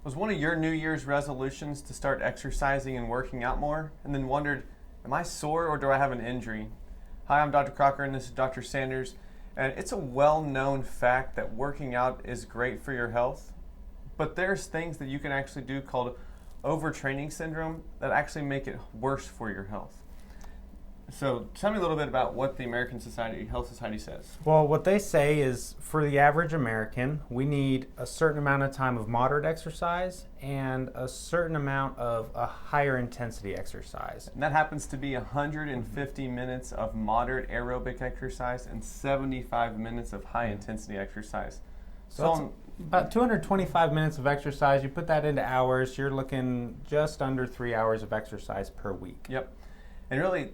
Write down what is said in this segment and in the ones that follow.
Was one of your New Year's resolutions to start exercising and working out more, and then wondered, am I sore or do I have an injury? Hi, I'm Dr. Crocker and this is Dr. Sanders, and it's a well-known fact that working out is great for your health, but there's things that you can actually do called overtraining syndrome that actually make it worse for your health. So tell me a little bit about what the American Health Society says. Well, what they say is for the average American, we need a certain amount of time of moderate exercise and a certain amount of a higher intensity exercise. And that happens to be 150 minutes of moderate aerobic exercise and 75 minutes of high intensity exercise. So about 225 minutes of exercise. You put that into hours, you're looking just under 3 hours of exercise per week. Yep. And really,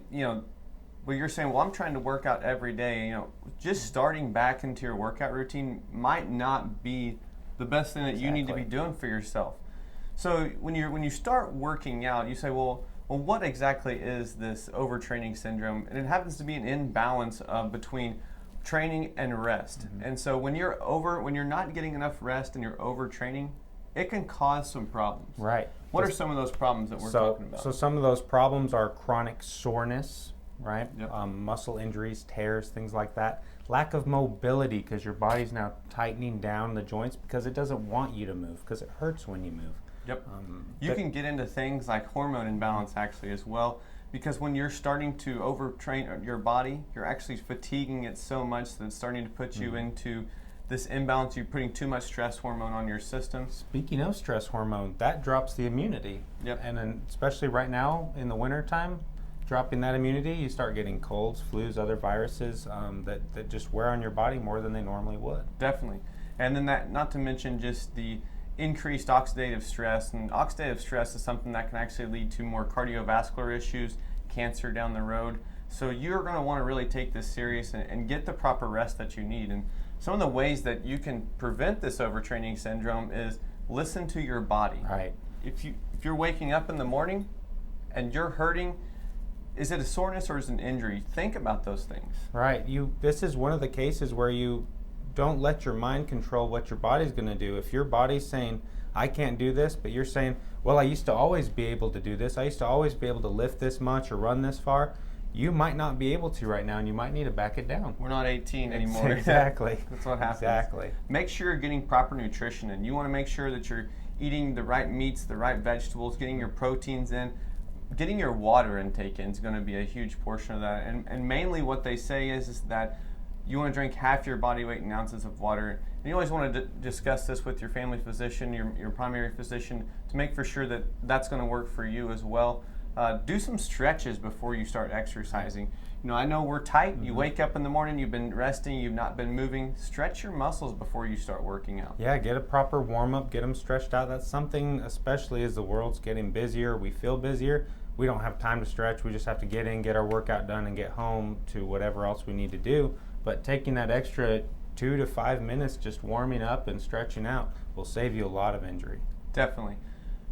when you're saying, well, I'm trying to work out every day, just starting back into your workout routine might not be the best thing that you need to be doing for yourself. So when you start working out, you say, well, what exactly is this overtraining syndrome? And it happens to be an imbalance between training and rest. Mm-hmm. And so when you're not getting enough rest and you're overtraining, it can cause some problems. Right. What are some of those problems that we're talking about? So some of those problems are chronic soreness, right? Yep. Muscle injuries, tears, things like that. Lack of mobility because your body's now tightening down the joints because it doesn't want you to move because it hurts when you move. Yep. You can get into things like hormone imbalance actually as well, because when you're starting to overtrain your body, you're actually fatiguing it so much that it's starting to put you into this imbalance. You're putting too much stress hormone on your system. Speaking of stress hormone, that drops the immunity. Yep. And then especially right now in the wintertime, dropping that immunity, you start getting colds, flus, other viruses that just wear on your body more than they normally would. Definitely. And then that, not to mention just the increased oxidative stress. And oxidative stress is something that can actually lead to more cardiovascular issues, cancer down the road. So you're going to want to really take this serious and get the proper rest that you need. And some of the ways that you can prevent this overtraining syndrome is listen to your body. Right. If you're waking up in the morning and you're hurting, is it a soreness or is it an injury? Think about those things. Right. This is one of the cases where you don't let your mind control what your body's going to do. If your body's saying, I can't do this, but you're saying, well, I used to always be able to do this. I used to always be able to lift this much or run this far. You might not be able to right now, and you might need to back it down. We're not 18 anymore. Exactly. That's what happens. Exactly. Make sure you're getting proper nutrition, and you want to make sure that you're eating the right meats, the right vegetables, getting your proteins in. Getting your water intake in is going to be a huge portion of that. And mainly what they say is that you want to drink half your body weight in ounces of water. And you always want to discuss this with your family physician, your primary physician, to make for sure that that's going to work for you as well. Do some stretches before you start exercising. I know we're tight. You wake up in the morning, you've been resting, you've not been moving. Stretch your muscles before you start working out. Yeah, get a proper warm-up, get them stretched out. That's something, especially as the world's getting busier, we feel busier. We don't have time to stretch. We just have to get in, get our workout done, and get home to whatever else we need to do. But taking that extra 2 to 5 minutes just warming up and stretching out will save you a lot of injury. Definitely.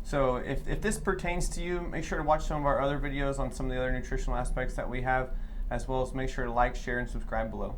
So if this pertains to you, make sure to watch some of our other videos on some of the other nutritional aspects that we have, as well as make sure to like, share, and subscribe below.